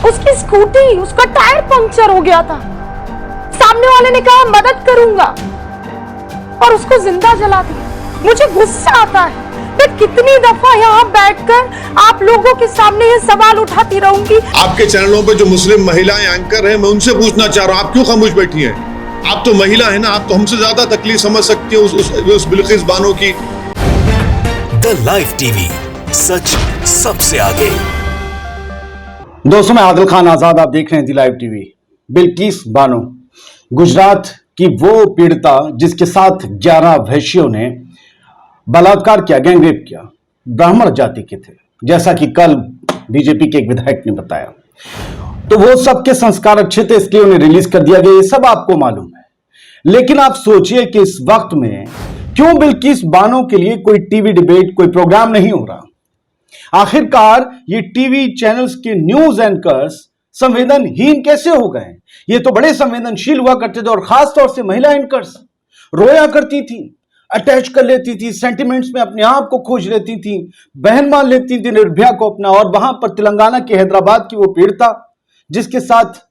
उसकी स्कूटी, उसका tyre puncture हो गया था। सामने वाले ने कहा मदद करूंगा और उसको जिंदा जला दिया। मुझे गुस्सा आता है, मैं कितनी दफा यहाँ बैठकर आप लोगों के सामने ये सवाल उठाती रहूंगी। आपके चैनलों पे जो मुस्लिम महिलाएं एंकर हैं, मैं उनसे पूछना चाह रहा हूँ, आप क्यों खामोश बैठी हैं? आप तो महिला है ना, आप तो हमसे ज्यादा तकलीफ समझ सकती हैं उस बिल्किस बानो की। द लाइव टीवी, सच सबसे आगे। दोस्तों, मैं आदिल खान आजाद, आप देख रहे हैं the live TV. Bilkis Bano Gujarat की वो पीड़िता जिसके साथ 11 वैश्यों ने बलात्कार किया, गैंगरेप किया, ब्राह्मण जाति के थे, जैसा कि कल बीजेपी के एक विधायक ने बताया। तो वो सबके संस्कार अच्छे थे, इसलिए उन्हें रिलीज कर दिया गया, ये सब आपको मालूम है। लेकिन आप सोचिए कि इस वक्त में क्यों बिल्किस बानो के लिए कोई टीवी डिबेट, कोई प्रोग्राम नहीं हो रहा। आखिरकार ये टीवी चैनल्स के न्यूज एंकर्स संवेदनहीन कैसे हो गए? ये तो बड़े संवेदनशील हुआ करते थे, और खास तौर से महिला एंकर्स रोया करती थी, अटैच कर लेती थी, सेंटिमेंट्स में अपने आप को खोज लेती थी, बहन मान लेती थी निर्भया को अपना। और वहां पर तेलंगाना के हैदराबाद की वो पीड़िता जिसके साथ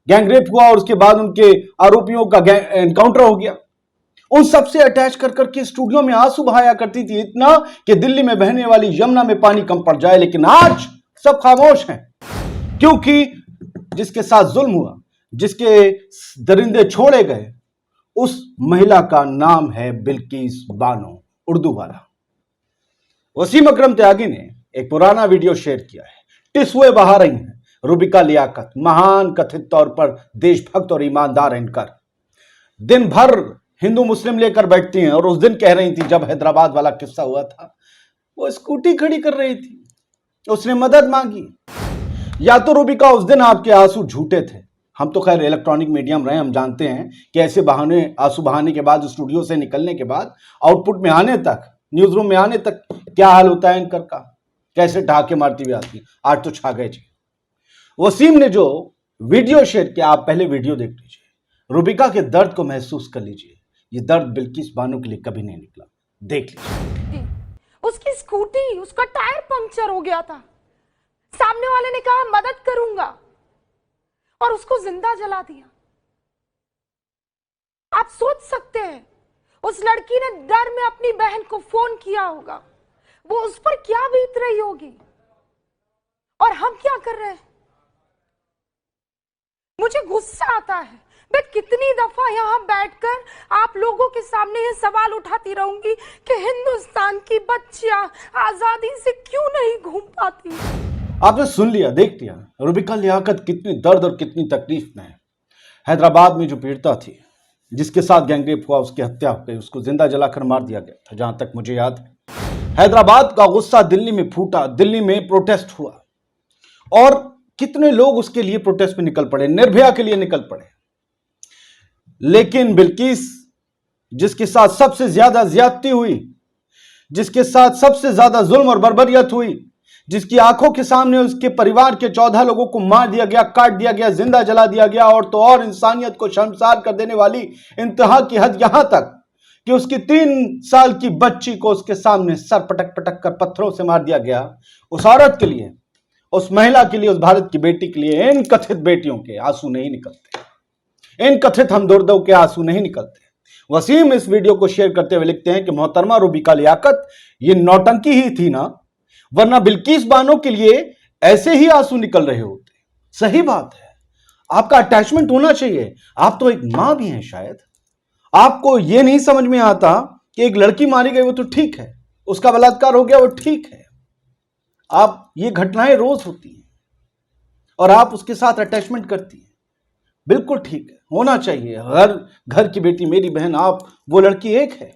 गैंगरेप हुआ और उसके बाद उनके आरोपियों का एनकाउंटर हो गया, उन सबसे अटैच कर करके स्टूडियो में आंसू बहाया करती थी, इतना कि दिल्ली में बहने वाली यमुना में पानी कम पड़ जाए। लेकिन आज सब खामोश हैं, क्योंकि जिसके साथ जुल्म हुआ, जिसके दरिंदे छोड़े गए, उस महिला का नाम है बिल्किस बानो, उर्दू वाला। वसीम अकरम त्यागी ने एक पुराना वीडियो शेयर किया है। टिस्वे बहा रही हैं रूबिका लियाकत, महान कथित तौर पर देशभक्त और ईमानदार एंकर, दिन भर हिंदू मुस्लिम लेकर बैठती हैं। और उस दिन कह रही थी, जब हैदराबाद वाला किस्सा हुआ था, वो स्कूटी खड़ी कर रही थी, उसने मदद मांगी। या तो रूबिका उस दिन आपके आंसू झूठे थे, हम तो खैर इलेक्ट्रॉनिक मीडियम रहे, हम जानते हैं कि ऐसे बहाने, आंसू बहाने के बाद, स्टूडियो से निकलने के बाद आउटपुट में आने तक, न्यूज रूम में आने तक क्या हाल होता है एंकर का, कैसे ढाके मारती हुई आती। आज तो छा गए जी। वसीम ने जो वीडियो शेयर किया, आप पहले वीडियो देख लीजिए, रूबिका के दर्द को महसूस कर लीजिए। ये दर्द बिल्किस बानो के लिए कभी नहीं निकला, देख लीजिए। उसकी स्कूटी, उसका टायर पंक्चर हो गया था। सामने वाले ने कहा मदद करूंगा और उसको जिंदा जला दिया। आप सोच सकते हैं, उस लड़की ने डर में अपनी बहन को फोन किया होगा, वो उस पर क्या बीत रही होगी, और हम क्या कर रहे हैं। मुझे गुस्सा आता है, मैं कितनी दफा यहाँ बैठकर आप लोगों के सामने ये सवाल उठाती रहूंगी कि हिंदुस्तान की बच्चियां आजादी से क्यों नहीं घूम पाती। आपने सुन लिया, देख लिया, रूबिका लियाकत कितनी दर्द और कितनी तकलीफ में है। हैदराबाद में जो पीड़िता थी, जिसके साथ गैंगरेप हुआ, उसकी हत्या हो गई, उसको जिंदा जलाकर मार दिया गया था, जहां तक मुझे याद है। हैदराबाद का गुस्सा दिल्ली में फूटा, दिल्ली में प्रोटेस्ट हुआ, और कितने लोग उसके लिए प्रोटेस्ट में निकल पड़े, निर्भया के लिए निकल पड़े। लेकिन बिल्किस, जिसके साथ सबसे ज्यादा ज्यादती हुई, जिसके साथ सबसे ज्यादा जुल्म और बर्बरियत हुई, जिसकी आंखों के सामने उसके परिवार के 14 लोगों को मार दिया गया, काट दिया गया, जिंदा जला दिया गया, और तो और इंसानियत को शर्मसार कर देने वाली इंतहा की हद यहां तक कि उसकी 3 साल की बच्ची को उसके सामने सर पटक पटक कर पत्थरों से मार दिया गया। उस औरत के लिए, उस महिला के लिए, उस भारत की बेटी के लिए इन कथित बेटियों के आंसू नहीं निकलते, इन कथित हमदर्दों के आंसू नहीं निकलते। वसीम इस वीडियो को शेयर करते हुए लिखते हैं कि मोहतरमा रूबिका लियाकत, ये नौटंकी ही थी ना, वरना बिल्किस बानो के लिए ऐसे ही आंसू निकल रहे होते। सही बात है, आपका अटैचमेंट होना चाहिए, आप तो एक मां भी हैं। शायद आपको यह नहीं समझ में आता कि एक लड़की मारी गई, वो तो ठीक है, उसका बलात्कार हो गया, वो ठीक है। आप, ये घटनाएं रोज होती हैं और आप उसके साथ अटैचमेंट करती हैं, बिल्कुल ठीक है, होना चाहिए। हर घर की बेटी, मेरी बहन, आप, वो लड़की एक है।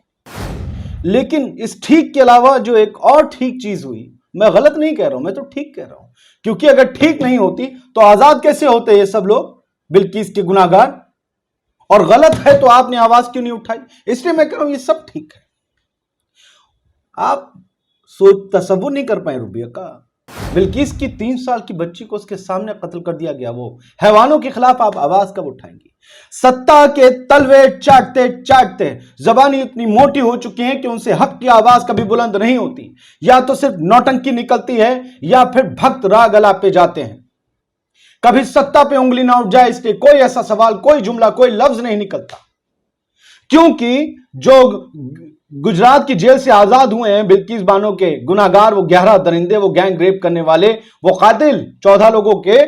लेकिन इस ठीक के अलावा जो एक और ठीक चीज हुई, मैं गलत नहीं कह रहा हूं, मैं तो ठीक कह रहा हूं, क्योंकि अगर ठीक नहीं होती तो आजाद कैसे होते ये सब लोग, बिल्किस के गुनाहगार। और गलत है तो आपने आवाज क्यों नहीं उठाई? इसलिए मैं कह रहा हूं ये सब ठीक है। आप तसव्वुर नहीं कर पाए रूबिका, बिल्किस की 3 साल की बच्ची को उसके सामने कत्ल कर दिया गया, वो हैवानों के खिलाफ आप आवाज कब उठाएंगी? सत्ता के तलवे चाटते चाटते जबानी इतनी मोटी हो चुकी है कि उनसे हक की आवाज कभी बुलंद नहीं होती, या तो सिर्फ नौटंकी निकलती है या फिर भक्त राग अलापे जाते हैं। कभी सत्ता पे उंगली ना उठ जाए इसलिए कोई ऐसा सवाल, कोई जुमला, कोई लफ्ज नहीं निकलता। क्योंकि जो गुजरात की जेल से आजाद हुए हैं बिल्किस बानो के गुनाहगार, वो 11 दरिंदे, वो गैंग रेप करने वाले, वो कातिल 14 लोगों के,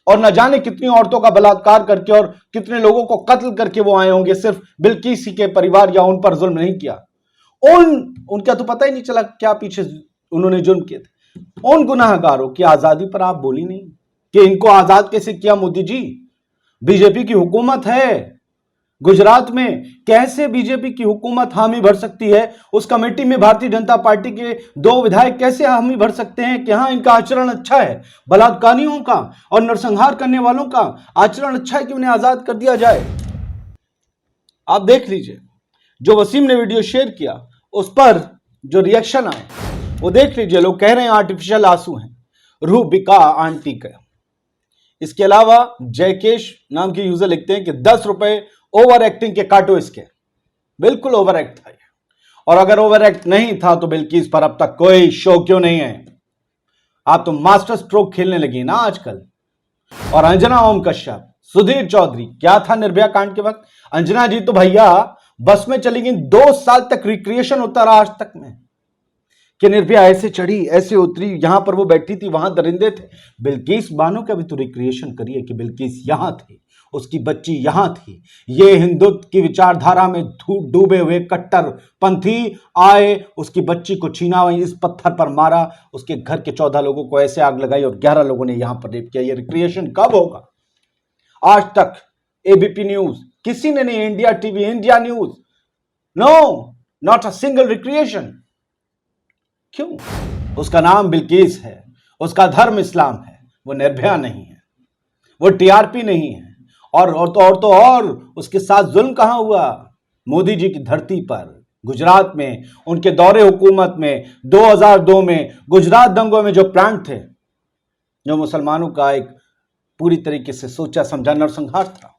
और न जाने कितनी औरतों का बलात्कार करके और कितने लोगों को कत्ल करके वो आए होंगे, सिर्फ बिल्किस के परिवार या उन पर जुल्म नहीं किया। उनका तो पता ही नहीं चला क्या पीछे उन्होंने जुल्म किए थे। उन गुनाहगारों की आजादी पर आप बोली नहीं कि इनको आजाद कैसे किया मोदी जी। बीजेपी की हुकूमत है गुजरात में, कैसे बीजेपी की हुकूमत हामी भर सकती है? उस कमेटी में भारतीय जनता पार्टी के 2 विधायक कैसे हामी भर सकते हैं कि हाँ इनका आचरण अच्छा है, बलात्कारियों का और नरसंहार करने वालों का आचरण अच्छा है कि उन्हें आजाद कर दिया जाए? आप देख लीजिए, जो वसीम ने वीडियो शेयर किया उस पर जो रिएक्शन आए वो देख लीजिए। लोग कह रहे हैं आर्टिफिशियल आंसू हैं, रूह बिका आंटी का। इसके अलावा जयकेश नाम के यूजर लिखते हैं कि 10 रुपए ओवर एक्टिंग के काटो इसके। बिल्कुल ओवर एक्ट था ये, और अगर ओवर एक्ट नहीं था तो बिल्किस पर अब तक कोई शो क्यों नहीं है? आप तो मास्टर स्ट्रोक खेलने लगी ना आजकल। और अंजना ओम कश्यप, सुधीर चौधरी, क्या था निर्भया कांड के वक्त? अंजना जी तो भैया बस में चली गई, 2 साल तक रिक्रिएशन होता रहा आज तक में कि निर्भया ऐसे चढ़ी ऐसे उतरी, यहां पर वो बैठी थी वहां दरिंदे थे। बिल्किस बानो का भी तो रिक्रिएशन करिए कि बिल्किस यहां थी, उसकी बच्ची यहां थी। ये हिंदुत्व की विचारधारा में डूबे हुए कट्टरपंथी आए, उसकी बच्ची को छीना, इस पत्थर पर मारा, उसके घर के 14 लोगों को ऐसे आग लगाई और 11 लोगों ने यहां पर रेप किया। ये रिक्रिएशन कब होगा? आज तक एबीपी न्यूज किसी ने नहीं, India TV, India news, no, not a single recreation. क्यों? उसका नाम बिल्किस है, उसका धर्म इस्लाम है, वो निर्भया नहीं है, वो टीआरपी नहीं है। और उसके साथ जुल्म कहां हुआ? मोदी जी की धरती पर, गुजरात में, उनके दौरे हुकूमत में, 2002 में गुजरात दंगों में जो प्लांट थे, जो मुसलमानों का एक पूरी तरीके से सोचा समझा नरसंहार था।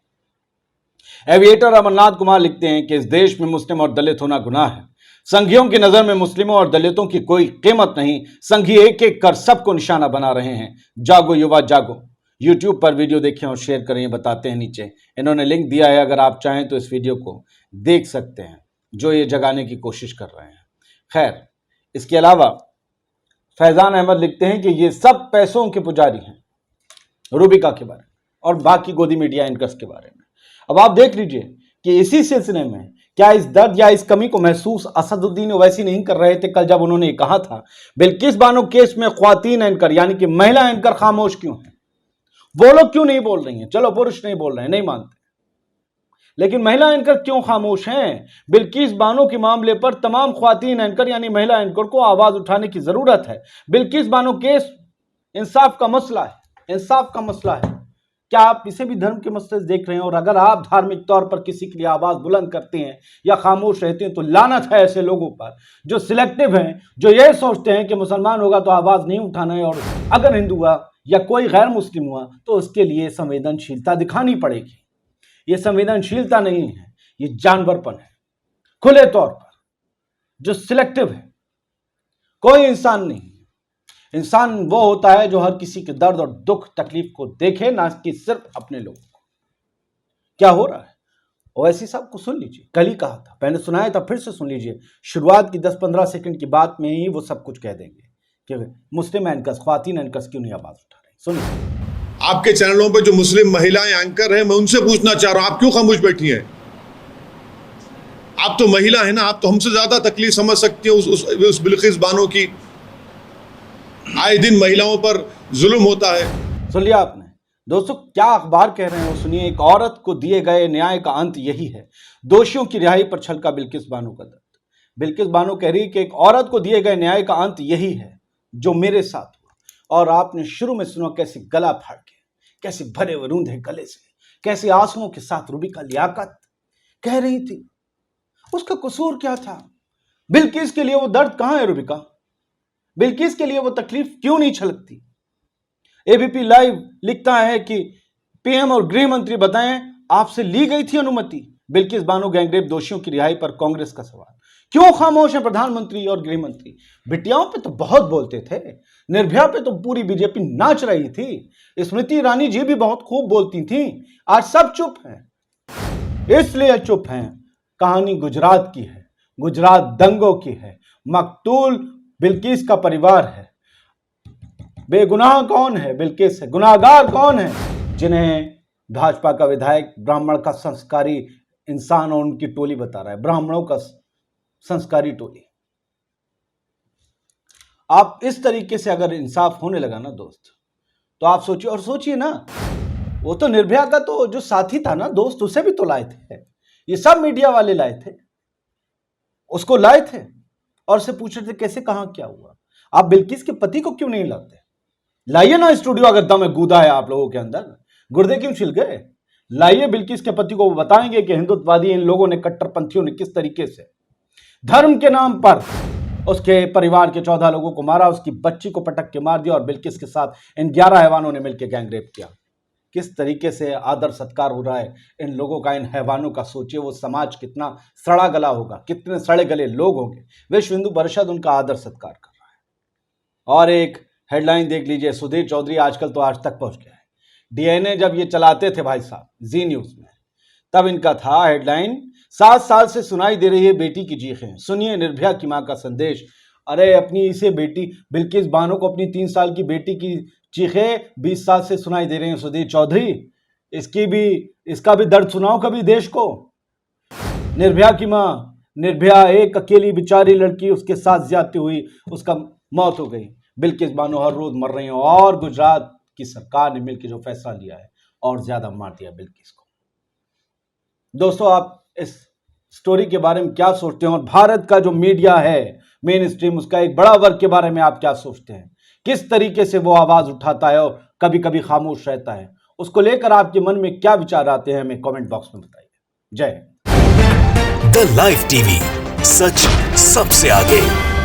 एविएटर अमरनाथ कुमार लिखते हैं कि इस देश में मुस्लिम और दलित होना गुनाह है। संघियों की नजर में मुस्लिमों और दलितों की कोई कीमत नहीं। संघी एक एक कर सबको निशाना बना रहे हैं। जागो युवा जागो। यूट्यूब पर वीडियो देखें और शेयर करें, बताते हैं नीचे। इन्होंने लिंक दिया है, अगर आप चाहें तो इस वीडियो को देख सकते हैं, जो ये जगाने की कोशिश कर रहे हैं। खैर, इसके अलावा फैजान अहमद लिखते हैं कि ये सब पैसों के पुजारी हैं, रूबिका के बारे में और बाकी गोदी मीडिया एंकर्स के बारे में। अब आप देख लीजिए कि इसी सिलसिले में क्या इस दर्द या इस कमी को महसूस असदुद्दीन ओवैसी नहीं कर रहे थे कल, जब उन्होंने कहा था बिल्किस बानो केस में ख्वातीन एंकर यानी कि महिला एंकर खामोश क्यों हैं? वो लोग क्यों नहीं बोल रही हैं? चलो पुरुष नहीं बोल रहे हैं, नहीं मानते, लेकिन महिला एंकर क्यों खामोश हैं? बिल्किस बानो के मामले पर तमाम ख्वातीन एंकर यानी महिला एंकर को आवाज उठाने की जरूरत है। बिल्किस बानो केस इंसाफ का मसला है, इंसाफ का मसला है। क्या आप इसे भी धर्म के मसले से देख रहे हैं? और अगर आप धार्मिक तौर पर किसी के लिए आवाज बुलंद करते हैं या खामोश रहते हैं तो लानत है ऐसे लोगों पर जो सिलेक्टिव हैं, जो ये सोचते हैं कि मुसलमान होगा तो आवाज नहीं उठाना है, और अगर हिंदू हुआ या कोई गैर मुस्लिम हुआ तो उसके लिए संवेदनशीलता दिखानी पड़ेगी। ये संवेदनशीलता नहीं है, ये जानवरपन है खुले तौर पर, जो सिलेक्टिव है। कोई इंसान नहीं, इंसान वो होता है जो हर किसी के दर्द और दुख तकलीफ को देखे, ना कि सिर्फ अपने लोगों को। क्या हो रहा है ओवैसी साहब को सुन लीजिए, कल ही कहा था, मैंने सुनाया था, फिर से सुन लीजिए। शुरुआत की 10-15 सेकंड की बात में ही वो सब कुछ कह देंगे कि मुस्लिम एंकर्स, ख्वातीन एंकर्स क्यों नहीं आवाज उठा रहे। सुनिए। आपके चैनलों पे जो मुस्लिम महिलाएं एंकर हैं, मैं उनसे पूछना चाह रहा हूं, आप क्यों खामोश बैठी हैं? आप तो महिला है ना, आप तो हमसे ज्यादा तकलीफ समझ सकती हैं उस बिल्किस बानो की। आए दिन महिलाओं पर जुल्म होता है। सुन लिया आपने दोस्तों, क्या अखबार कह रहे हैं वो सुनिए। एक औरत को दिए गए न्याय का अंत यही है, दोषियों की रिहाई पर छलका बिल्किस बानो का दर्द। बिल्किस बानो कह रही कि एक औरत को दिए गए न्याय का अंत यही है जो मेरे साथ हुआ। और आपने शुरू में सुना कैसे गला फाड़ के, कैसे भरे हुए रूंधे गले से, कैसे आंसुओं के साथ रूबिका लियाकत कह रही थी। उसका कसूर क्या था? बिल्किस के लिए वो दर्द कहां है? रूबिका, बिल्किस के लिए वो तकलीफ क्यों नहीं छलकती? एबीपी लाइव लिखता है कि पीएम और गृह मंत्री बताएं, आपसे ली गई थी अनुमति? बिल्किस बानो गैंगरेप दोषियों की रिहाई पर कांग्रेस का सवाल। क्यों खामोश है प्रधानमंत्री और गृह मंत्री? बिटियाओं पे तो बहुत बोलते थे, निर्भया पे तो पूरी बीजेपी नाच रही थी, स्मृति ईरानी जी भी बहुत खूब बोलती थी। आज सब चुप हैं। इसलिए चुप हैं, कहानी गुजरात की है, गुजरात दंगों की है। मकतूल बिल्किस का परिवार है। बेगुनाह कौन है? बिल्किस है। गुनाहगार कौन है? जिन्हें भाजपा का विधायक ब्राह्मण का संस्कारी इंसान और उनकी टोली बता रहा है, ब्राह्मणों का संस्कारी टोली। आप इस तरीके से अगर इंसाफ होने लगा ना दोस्त, तो आप सोचिए। और सोचिए ना, वो तो निर्भया का तो जो साथी था ना दोस्त, उसे भी तो लाए थे। ये सब मीडिया वाले लाए थे, उसको लाए थे और से पूछ रहे थे कैसे, कहां क्या हुआ। आप बिल्किस के पति को क्यों नहीं लाते? लाइए ना स्टूडियो, अगर दम गूदा है आप लोगों के अंदर, गुर्दे क्यों छिल गए? लाइए बिल्किस के पति को, बताएंगे कि हिंदुत्ववादी इन लोगों ने, कट्टरपंथियों ने किस तरीके से धर्म के नाम पर उसके परिवार के 14 लोगों को मारा, उसकी बच्ची को पटक के मार दिया और बिल्किस के साथ इन 11 हैवानों ने मिलकर गैंगरेप किया। किस तरीके से आदर सत्कार हो रहा है इन लोगों का, इन हैवानों का। सोचिए वो समाज कितना सड़ा गला होगा, कितने सड़े गले लोग होंगे। विश्व हिंदू परिषद उनका आदर सत्कार कर रहा है। और एक हेडलाइन देख लीजिए, सुधीर चौधरी आजकल तो आज तक पहुंच गया है। डीएनए जब ये चलाते थे भाई साहब जी न्यूज में, तब इनका था हेडलाइन, 7 साल से सुनाई दे रही है बेटी की चीखें, सुनिए निर्भया की मां का संदेश। अरे अपनी इसे बेटी बिल्किस बानो को अपनी 3 साल की बेटी की चीखें 20 साल से सुनाई दे रही हैं। सुधीर चौधरी, इसका भी दर्द सुनाओ कभी देश को। निर्भया की मां, निर्भया एक अकेली बेचारी लड़की, उसके साथ ज्यादती हुई, उसका मौत हो गई। बिल्किस बानो हर रोज मर रही हैं और गुजरात की सरकार ने मिलकर जो फैसला लिया है और ज्यादा मार दिया बिल्किस को। दोस्तों, आप इस स्टोरी के बारे में क्या सोचते हैं? और भारत का जो मीडिया है मेन स्ट्रीम, उसका एक बड़ा वर्ग के बारे में आप क्या सोचते हैं? किस तरीके से वो आवाज उठाता है और कभी कभी खामोश रहता है? उसको लेकर आपके मन में क्या विचार आते हैं, हमें कमेंट बॉक्स में बताइए। जय हिंद। द लाइव टीवी, सच सबसे आगे।